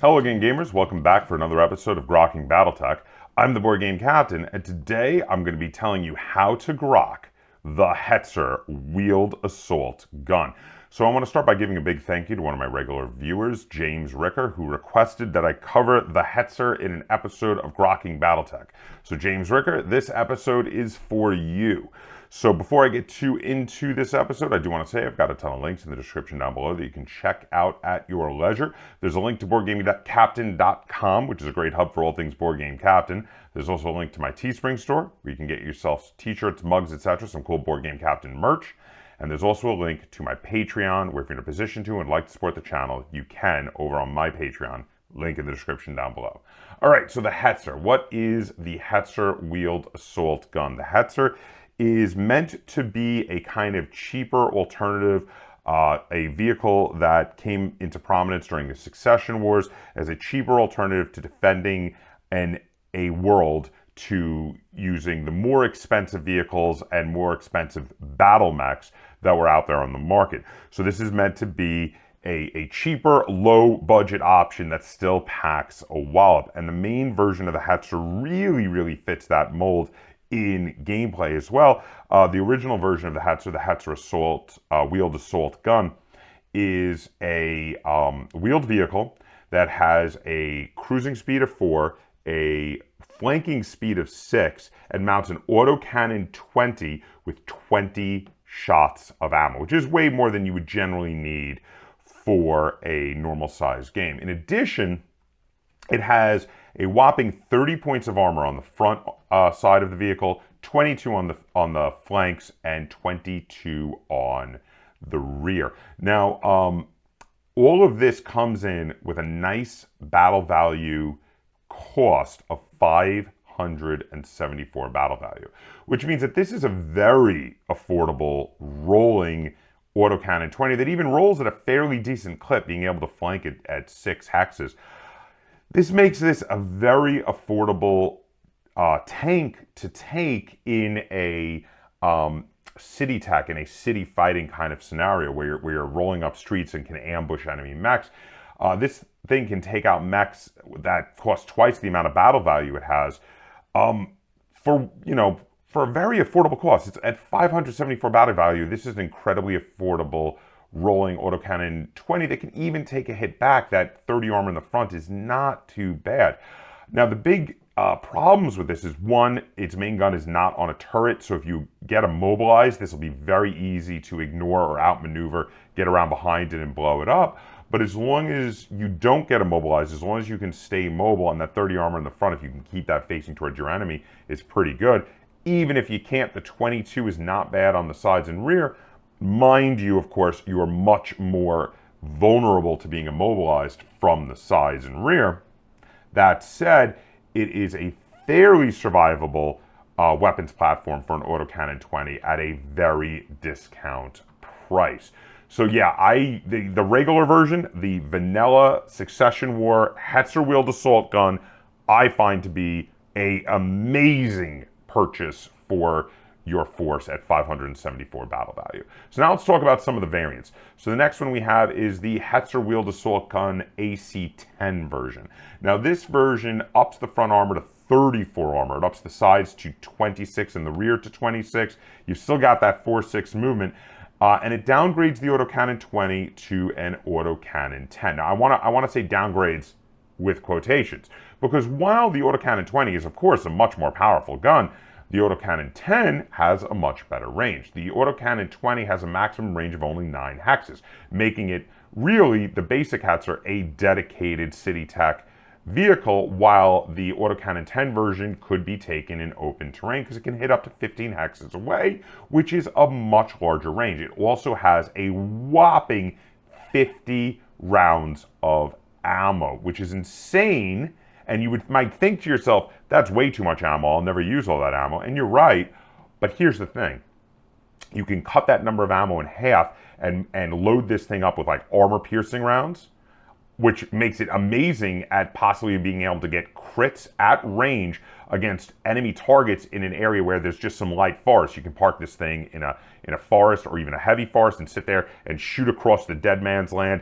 Hello again, gamers. Welcome back for another episode of Grokking Battletech. I'm the board game captain, and today I'm going to be telling you how to grok the Hetzer Wheeled Assault Gun. So I want to start by giving a big thank you to one of my regular viewers, James Ricker, who requested that I cover the Hetzer in an episode of Grokking Battletech. So James Ricker, this episode is for you. So before I get too into this episode, I do want to say I've got a ton of links in the description down below that you can check out at your leisure. There's a link to boardgaming.captain.com, which is a great hub for all things Board Game Captain. There's also a link to my Teespring store, where you can get yourself t-shirts, mugs, etc., some cool Board Game Captain merch. And there's also a link to my Patreon, where if you're in a position to and like to support the channel, you can over on my Patreon. Link in the description down below. All right, so the Hetzer. What is the Hetzer Wheeled Assault Gun? The Hetzer is meant to be a kind of cheaper alternative, a vehicle that came into prominence during the Succession Wars as a cheaper alternative to defending a world to using the more expensive vehicles and more expensive battle mechs that were out there on the market. So this is meant to be a cheaper, low-budget option that still packs a wallop. And the main version of the Hetzer really fits that mold in gameplay as well. The original version of the Hetzer Assault, Wheeled Assault Gun, is a wheeled vehicle that has a cruising speed of 4, a flanking speed of 6, and mounts an autocannon 20 with 20 shots of ammo, which is way more than you would generally need for a normal size game. In addition, it has a whopping 30 points of armor on the front side of the vehicle, 22 on the flanks, and 22 on the rear. Now, all of this comes in with a nice battle value cost of 574 battle value, which means that this is a very affordable rolling autocannon 20 that even rolls at a fairly decent clip, being able to flank it at 6 hexes. This makes this a very affordable tank to take in a city tech, in a city fighting kind of scenario where you're rolling up streets and can ambush enemy mechs. This thing can take out mechs that cost twice the amount of battle value it has for a very affordable cost. It's at 574 battle value. This is an incredibly affordable rolling autocannon 20 that can even take a hit back. That 30 armor in the front is not too bad. Now, the big problems with this is, one, its main gun is not on a turret, so if you get immobilized, this will be very easy to ignore or outmaneuver, get around behind it and blow it up. But as long as you don't get immobilized, as long as you can stay mobile, and that 30 armor in the front, if you can keep that facing towards your enemy, is pretty good. Even if you can't, the 22 is not bad on the sides and rear. Mind you, of course, you are much more vulnerable to being immobilized from the sides and rear. That said, it is a fairly survivable weapons platform for an autocannon 20 at a very discount price. So yeah, the regular version, the vanilla Succession War Hetzer Wheeled Assault Gun, I find to be an amazing purchase for your force at 574 battle value. So now let's talk about some of the variants. So the next one we have is the Hetzer Wheeled Assault Gun AC10 version. Now this version ups the front armor to 34 armor. It ups the sides to 26 and the rear to 26. You've still got that 4-6 movement. And it downgrades the autocannon 20 to an autocannon 10. Now I want to say downgrades with quotations, because while the autocannon 20 is of course a much more powerful gun, the autocannon 10 has a much better range. The autocannon 20 has a maximum range of only 9 hexes, making it really the basic Hetzer a dedicated city tech vehicle, while the autocannon 10 version could be taken in open terrain because it can hit up to 15 hexes away, which is a much larger range. It also has a whopping 50 rounds of ammo, which is insane. And you might think to yourself, that's way too much ammo, I'll never use all that ammo. And you're right, but here's the thing. You can cut that number of ammo in half and load this thing up with like armor-piercing rounds, which makes it amazing at possibly being able to get crits at range against enemy targets in an area where there's just some light forest. You can park this thing in a forest or even a heavy forest and sit there and shoot across the dead man's land.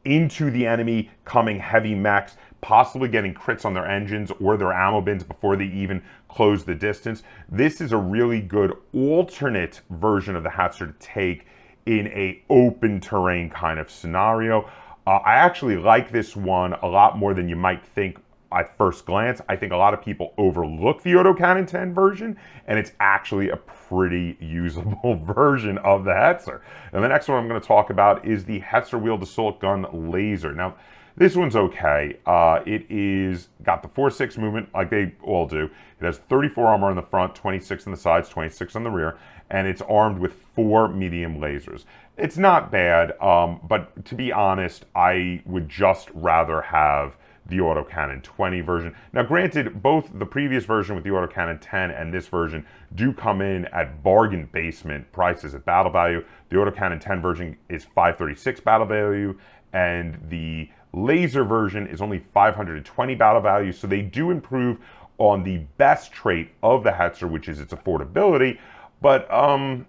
into the enemy coming heavy mechs, possibly getting crits on their engines or their ammo bins before they even close the distance. This is a really good alternate version of the Hetzer to take in a open terrain kind of scenario. I actually like this one a lot more than you might think at first glance. I think a lot of people overlook the Autocannon 10 version, and it's actually a pretty usable version of the Hetzer. And the next one I'm going to talk about is the Hetzer Wheeled Assault Gun Laser. Now, this one's okay. It is got the 4-6 movement like they all do. It has 34 armor on the front, 26 on the sides, 26 on the rear, and it's armed with 4 medium lasers. It's not bad, but to be honest, I would just rather have the Autocannon 20 version. Now granted, both the previous version with the Autocannon 10 and this version do come in at bargain basement prices at battle value. The Autocannon 10 version is $536 battle value, and the laser version is only $520 battle value, so they do improve on the best trait of the Hetzer, which is its affordability. But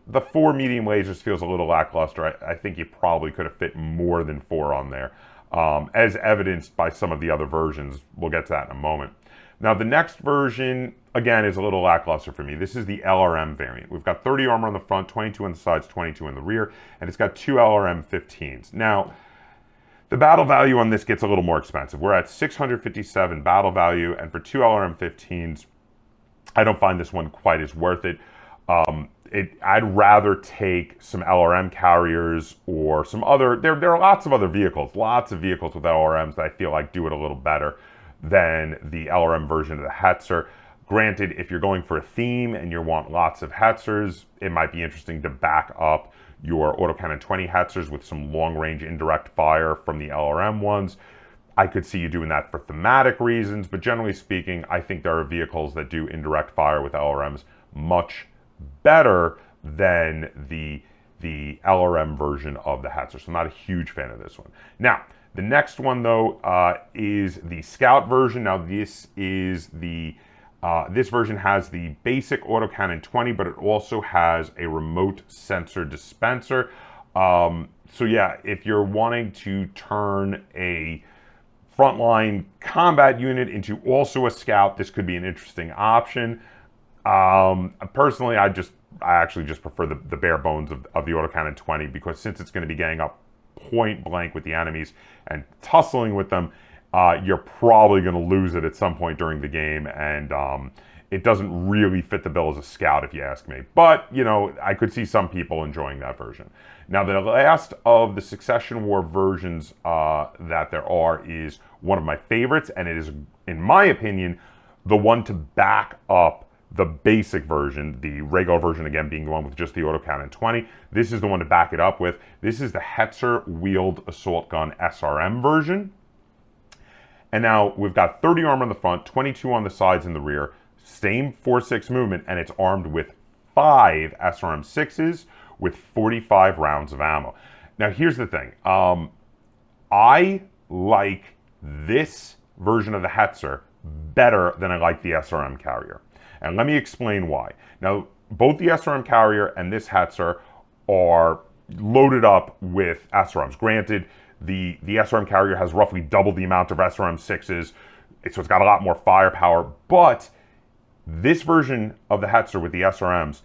the 4 medium lasers feels a little lackluster. I think you probably could have fit more than 4 on there, as evidenced by some of the other versions. We'll get to that in a moment. Now, the next version, again, is a little lackluster for me. This is the LRM variant. We've got 30 armor on the front, 22 on the sides, 22 in the rear, and it's got 2 LRM 15s. Now, the battle value on this gets a little more expensive. We're at 657 battle value, and for 2 LRM 15s, I don't find this one quite as worth it. I'd rather take some LRM carriers or some other, there are lots of other vehicles, lots of vehicles with LRMs that I feel like do it a little better than the LRM version of the Hetzer. Granted, if you're going for a theme and you want lots of Hetzers, it might be interesting to back up your Autocannon 20 Hetzers with some long-range indirect fire from the LRM ones. I could see you doing that for thematic reasons, but generally speaking, I think there are vehicles that do indirect fire with LRMs much better than the LRM version of the Hetzer. So I'm not a huge fan of this one. Now, the next one though is the Scout version. Now this is the this version has the basic Autocannon 20, but it also has a remote sensor dispenser. So yeah, if you're wanting to turn a frontline combat unit into also a Scout, this could be an interesting option. Personally, I actually just prefer the bare bones of the Autocannon 20, because since it's going to be getting up point blank with the enemies and tussling with them, you're probably going to lose it at some point during the game, and it doesn't really fit the bill as a Scout, if you ask me. But, you know, I could see some people enjoying that version. Now, the last of the Succession War versions that there are is one of my favorites, and it is, in my opinion, the one to back up the basic version, the regular version again being the one with just the Autocannon 20. This is the one to back it up with. This is the Hetzer Wheeled Assault Gun SRM version. And now we've got 30 armor on the front, 22 on the sides and the rear, same 4-6 movement, and it's armed with 5 SRM 6s with 45 rounds of ammo. Now here's the thing. I like this version of the Hetzer better than I like the SRM carrier. And let me explain why. Now, both the SRM carrier and this Hetzer are loaded up with SRMs. Granted, the SRM carrier has roughly double the amount of SRM 6s, so it's got a lot more firepower, but this version of the Hetzer with the SRMs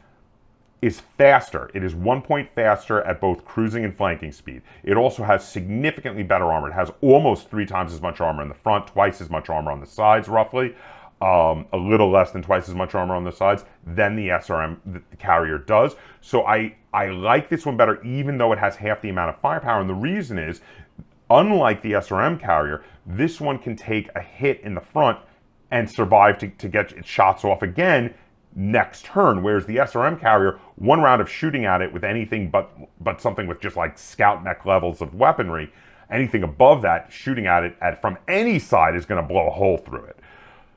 is faster. It is 1 point faster at both cruising and flanking speed. It also has significantly better armor. It has almost 3 times as much armor in the front, twice as much armor on the sides, roughly. A little less than twice as much armor on the sides than the SRM carrier does. So I like this one better, even though it has half the amount of firepower. And the reason is, unlike the SRM carrier, this one can take a hit in the front and survive to get its shots off again next turn. Whereas the SRM carrier, 1 round of shooting at it with anything but something with just like Scout mech levels of weaponry, anything above that, shooting at it from any side is going to blow a hole through it.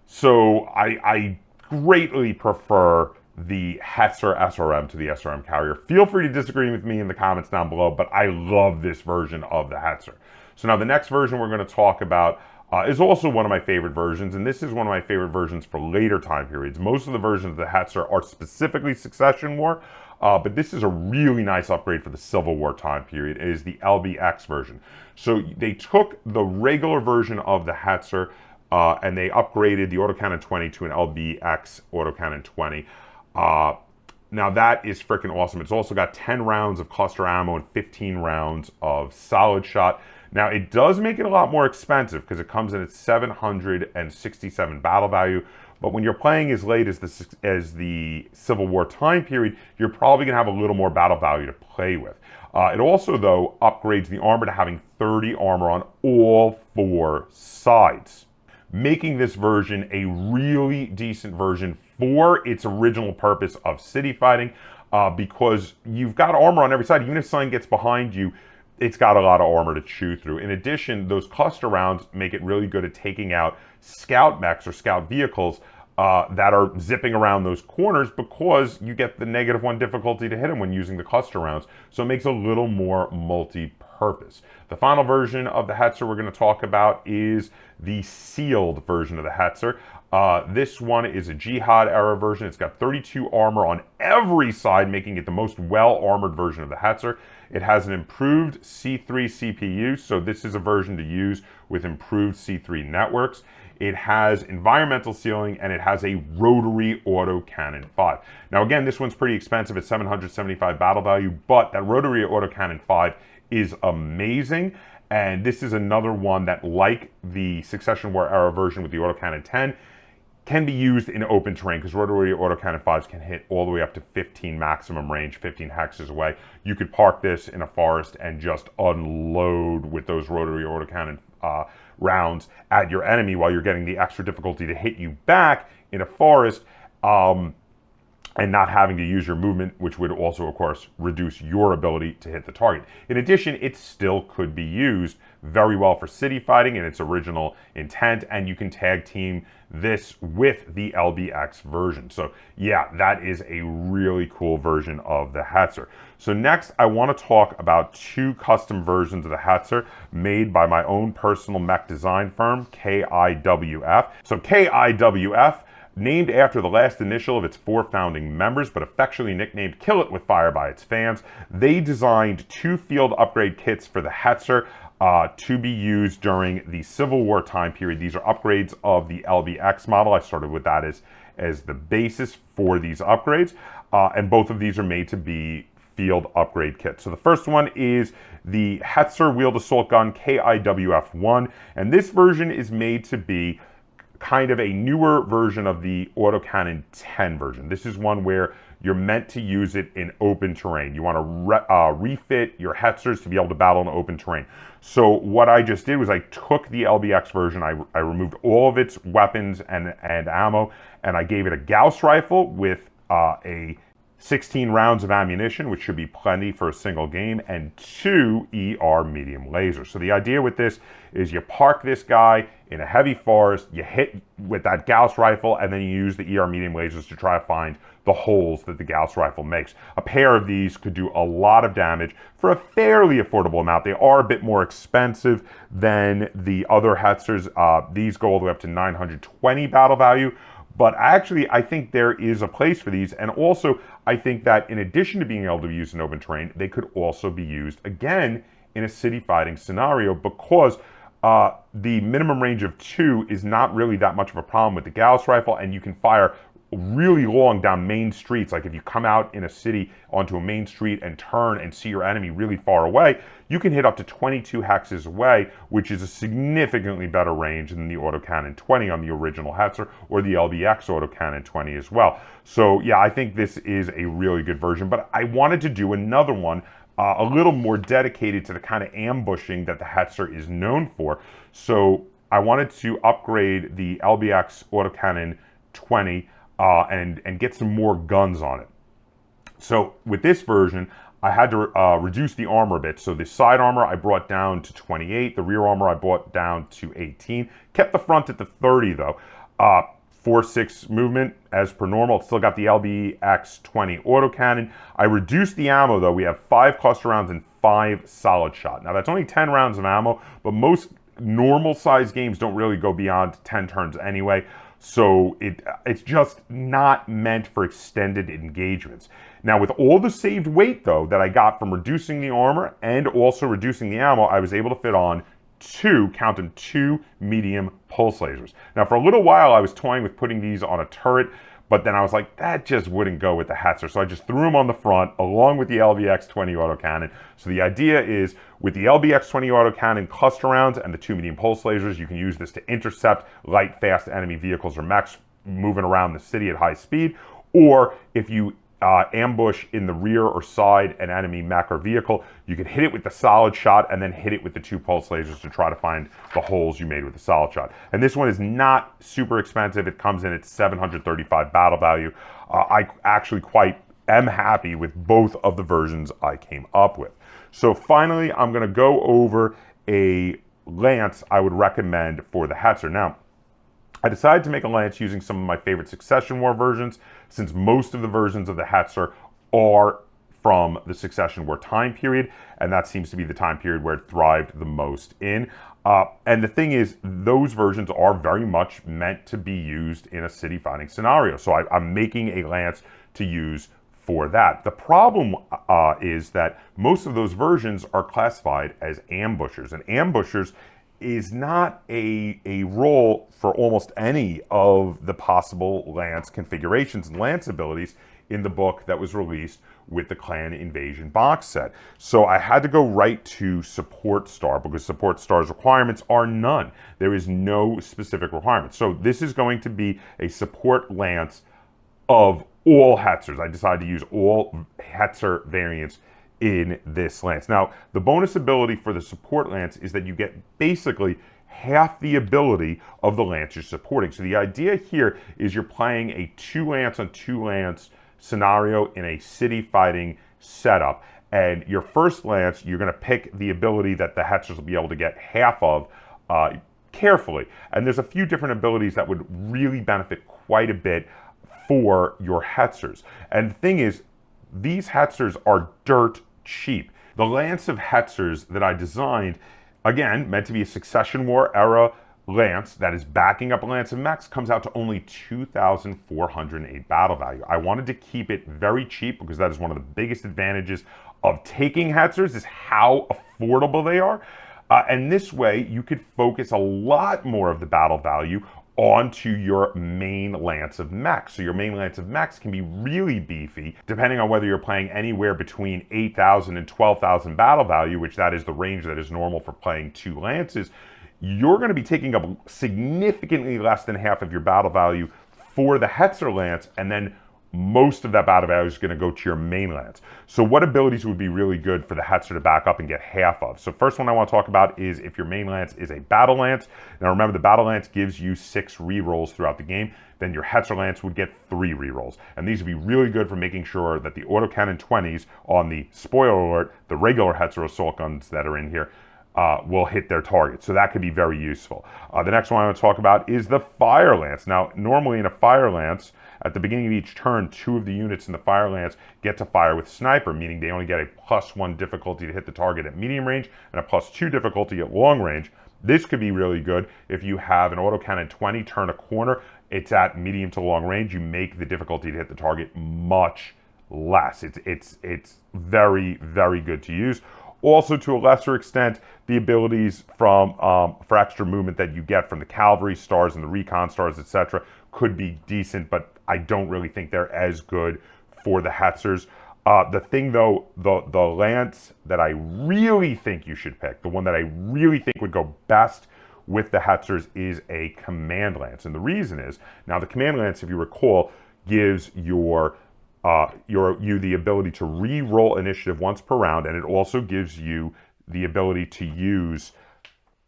So I greatly prefer the Hetzer SRM to the SRM carrier. Feel free to disagree with me in the comments down below, but I love this version of the Hetzer. So now the next version we're going to talk about is also one of my favorite versions, and this is one of my favorite versions for later time periods. Most of the versions of the Hetzer are specifically Succession War. but this is a really nice upgrade for the Civil War time period. It is the LBX version. So they took the regular version of the Hetzer and they upgraded the autocannon 20 to an LBX autocannon 20. Now that is freaking awesome. It's also got 10 rounds of cluster ammo and 15 rounds of solid shot. Now it does make it a lot more expensive because it comes in at 767 battle value. But when you're playing as late as the Civil War time period, you're probably going to have a little more battle value to play with. It also, though, upgrades the armor to having 30 armor on all 4 sides, making this version a really decent version for its original purpose of city fighting, because you've got armor on every side. Even if something gets behind you, it's got a lot of armor to chew through. In addition, those cluster rounds make it really good at taking out scout mechs or scout vehicles that are zipping around those corners, because you get the -1 difficulty to hit them when using the cluster rounds. So it makes a little more multi-purpose. The final version of the Hetzer we're going to talk about is the sealed version of the Hetzer. This one is a Jihad era version. It's got 32 armor on every side, making it the most well-armored version of the Hetzer. It has an improved C3 CPU, so this is a version to use with improved C3 networks. It has environmental sealing, and it has a rotary autocannon 5. Now again, this one's pretty expensive at 775 battle value, but that rotary autocannon 5 is amazing. And this is another one that, like the Succession War era version with the autocannon 10, can be used in open terrain, because rotary autocannon 5s can hit all the way up to 15 maximum range, 15 hexes away. You could park this in a forest and just unload with those rotary autocannon rounds at your enemy while you're getting the extra difficulty to hit you back in a forest, and not having to use your movement, which would also, of course, reduce your ability to hit the target. In addition, it still could be used very well for city fighting in its original intent, and you can tag team this with the LBX version. So yeah, that is a really cool version of the Hetzer. So next, I want to talk about 2 custom versions of the Hetzer made by my own personal mech design firm, KIWF. So KIWF, named after the last initial of its 4 founding members, but affectionately nicknamed Kill It With Fire by its fans, they designed 2 field upgrade kits for the Hetzer to be used during the Civil War time period. These are upgrades of the LBX model. I started with that as the basis for these upgrades, and both of these are made to be field upgrade kits. So the first one is the Hetzer Wheeled Assault Gun Kiwf1, and this version is made to be kind of a newer version of the autocannon 10 version. This is one where you're meant to use it in open terrain. You want to refit your Hetzers to be able to battle in open terrain. So what I just did was I took the LBX version, I removed all of its weapons and ammo, and I gave it a Gauss rifle with a 16 rounds of ammunition, which should be plenty for a single game, and 2 ER medium lasers. So the idea with this is you park this guy in a heavy forest, you hit with that Gauss rifle, and then you use the ER medium lasers to try to find the holes that the Gauss rifle makes. A pair of these could do a lot of damage for a fairly affordable amount. They are a bit more expensive than the other Hetzers. These go all the way up to 920 battle value. But actually, I think there is a place for these. And also, I think that in addition to being able to be used in open terrain, they could also be used, again, in a city fighting scenario, because the minimum range of 2 is not really that much of a problem with the Gauss rifle, and you can fire really long down main streets. Like if you come out in a city onto a main street and turn and see your enemy really far away, you can hit up to 22 hexes away, which is a significantly better range than the autocannon 20 on the original Hetzer, or the LBX autocannon 20 as well. So yeah, I think this is a really good version, but I wanted to do another one a little more dedicated to the kind of ambushing that the Hetzer is known for. So I wanted to upgrade the LBX autocannon 20 and get some more guns on it. So with this version, I had to reduce the armor a bit. So the side armor I brought down to 28. The rear armor I brought down to 18. Kept the front at the 30 though. 4.6 movement as per normal. It's still got the LBX 20 autocannon. I reduced the ammo though. We have 5 cluster rounds and 5 solid shot. Now that's only 10 rounds of ammo, but most normal size games don't really go beyond 10 turns anyway. So it's just not meant for extended engagements. Now, with all the saved weight, though, that I got from reducing the armor and also reducing the ammo, I was able to fit on count them, two medium pulse lasers. Now, for a little while, I was toying with putting these on a turret, but then I was like, that just wouldn't go with the Hetzer. So I just threw them on the front along with the LBX 20 autocannon. So the idea is with the LBX 20 autocannon cluster rounds and the two medium pulse lasers, you can use this to intercept light, fast enemy vehicles or mechs moving around the city at high speed. Or if you ambush in the rear or side an enemy mech or vehicle, you can hit it with the solid shot and then hit it with the two pulse lasers to try to find the holes you made with the solid shot. And this one is not super expensive. It comes in at 735 battle value. I actually quite am happy with both of the versions I came up with. So finally, I'm going to go over a lance I would recommend for the Hetzer. Now, I decided to make a lance using some of my favorite Succession War versions, since most of the versions of the Hetzer are from the Succession War time period, and that seems to be the time period where it thrived the most in. And the thing is, those versions are very much meant to be used in a city fighting scenario. So I'm making a lance to use for that. The problem is that most of those versions are classified as ambushers, and ambushers is not a role for almost any of the possible lance configurations and lance abilities in the book that was released with the Clan Invasion box set. So I had to go right to Support Star, because Support Star's requirements are none. There is no specific requirements. So this is going to be a support lance of all Hetzers. I decided to use all Hetzer variants in this lance. Now, the bonus ability for the support lance is that you get basically half the ability of the lance you're supporting. So the idea here is you're playing a 2 lance on 2 lance scenario in a city fighting setup. And your first lance, you're going to pick the ability that the Hetzers will be able to get half of carefully. And there's a few different abilities that would really benefit quite a bit for your Hetzers. And the thing is, these Hetzers are dirt cheap. The lance of Hetzers that I designed, again, meant to be a Succession War era lance that is backing up a lance of mechs, comes out to only 2,408 battle value. I wanted to keep it very cheap because that is one of the biggest advantages of taking Hetzers, is how affordable they are. And this way, you could focus a lot more of the battle value onto your main lance of mechs. So your main lance of mechs can be really beefy, depending on whether you're playing anywhere between 8,000 and 12,000 battle value, which that is the range that is normal for playing 2 lances. You're going to be taking up significantly less than half of your battle value for the Hetzer lance, and then most of that battle value is going to go to your main lance. So what abilities would be really good for the Hetzer to back up and get half of? So first one I want to talk about is if your main lance is a battle lance. Now remember, the battle lance gives you 6 rerolls throughout the game. Then your Hetzer lance would get 3 rerolls. And these would be really good for making sure that the autocannon 20s on the, spoiler alert, the regular Hetzer assault guns that are in here will hit their target. So that could be very useful. The next one I want to talk about is the fire lance. Now, normally in a fire lance, at the beginning of each turn, 2 of the units in the fire lance get to fire with sniper, meaning they only get a +1 difficulty to hit the target at medium range and a +2 difficulty at long range. This could be really good if you have an autocannon 20 turn a corner. It's at medium to long range. You make the difficulty to hit the target much less. It's very, very good to use. Also, to a lesser extent, the abilities from for extra movement that you get from the cavalry stars and the recon stars, etc., could be decent, but I don't really think they're as good for the Hetzers. The thing, though, the lance that I really think you should pick, the one that I really think would go best with the Hetzers, is a command lance. And the reason is, now the command lance, if you recall, gives you the ability to re-roll initiative once per round, and it also gives you the ability to use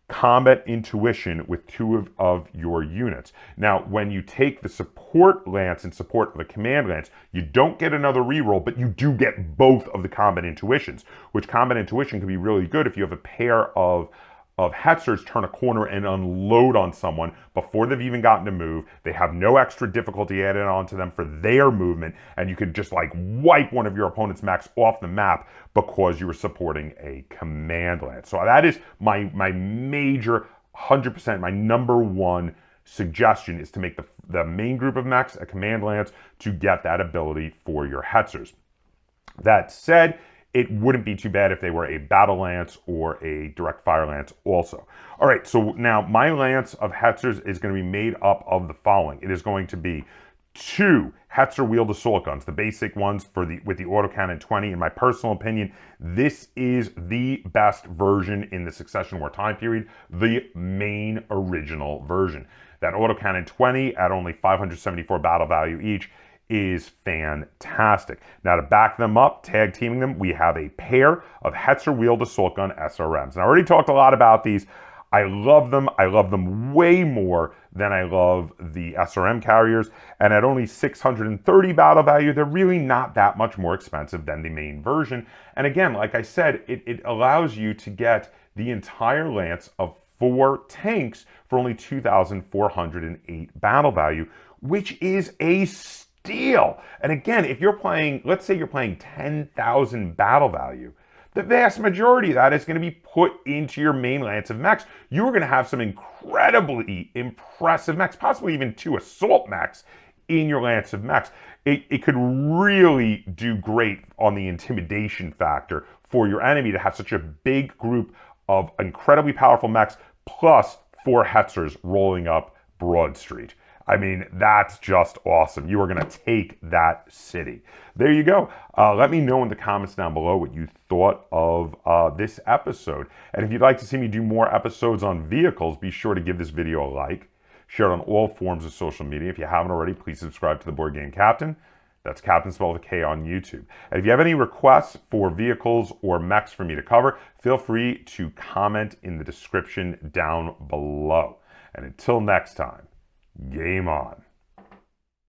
combat intuition with 2 of your units. Now, when you take the support lance and support the command lance, you don't get another reroll, but you do get both of the combat intuitions, which combat intuition can be really good if you have a pair of Hetzers turn a corner and unload on someone before they've even gotten to move. They have no extra difficulty added onto them for their movement, and you could just like wipe one of your opponent's mechs off the map because you were supporting a command lance. So that is my major 100%, my #1 suggestion, is to make the main group of mechs a command lance to get that ability for your Hetzers. That said, it wouldn't be too bad if they were a battle lance or a direct fire lance also. All right, so now my lance of Hetzers is going to be made up of the following. It is going to be 2 Hetzer wheeled assault guns, the basic ones with the autocannon 20. In my personal opinion, this is the best version in the Succession War time period, the main original version. That autocannon 20 at only 574 battle value each is fantastic. Now to back them up, tag teaming them, we have a pair of Hetzer wheeled assault gun SRMs. And I already talked a lot about these. I love them. I love them way more than I love the SRM carriers. And at only 630 battle value, they're really not that much more expensive than the main version. And again, like I said, it allows you to get the entire lance of 4 tanks for only 2,408 battle value, which is a steal. And again, if you're playing, let's say you're playing 10,000 battle value, the vast majority of that is going to be put into your main lance of mechs. You're going to have some incredibly impressive mechs, possibly even 2 assault mechs in your lance of mechs. It could really do great on the intimidation factor for your enemy to have such a big group of incredibly powerful mechs plus 4 Hetzers rolling up Broad Street. I mean, that's just awesome. You are going to take that city. There you go. Let me know in the comments down below what you thought of this episode. And if you'd like to see me do more episodes on vehicles, be sure to give this video a like. Share it on all forms of social media. If you haven't already, please subscribe to the Board Game Captain. That's Captain spelled with a K on YouTube. And if you have any requests for vehicles or mechs for me to cover, feel free to comment in the description down below. And until next time, game on.